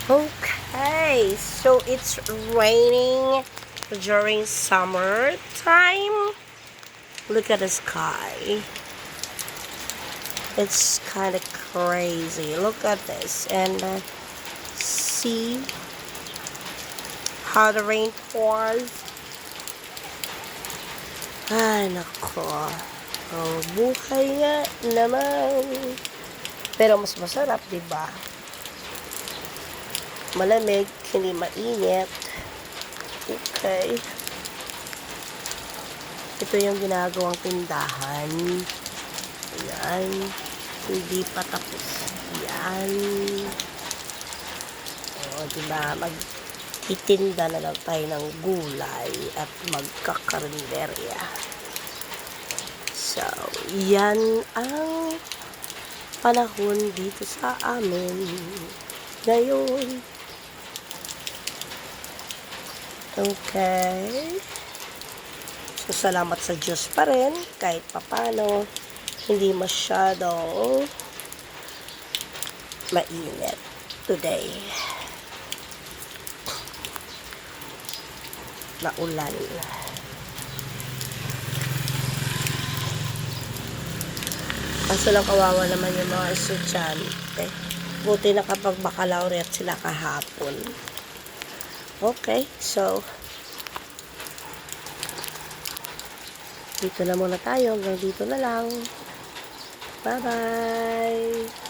Okay, so it's raining during summer time. Look at the sky. It's kind of crazy. Look at this and see how the rain pours. Ay, nako. Ang buhay nga naman. Pero mas masarap, diba? Malamig, hindi mainit. Okay. Ito yung ginagawang tindahan. Ayan. Hindi pa tapos. Ayan. O, diba? Magtitinda na lang tayo ng gulay at magkakarinderya. So, yan ang panahon dito sa amin ngayon. Okay. So, salamat sa Diyos pa rin. Kahit papano, hindi masyadong mainit today. Naulan. Kaso lang kawawa naman yung mga estudyante. Buti na kapag baccalaureate sila kahapon. Okay, so dito na muna tayo. Hanggang dito na lang. Bye-bye!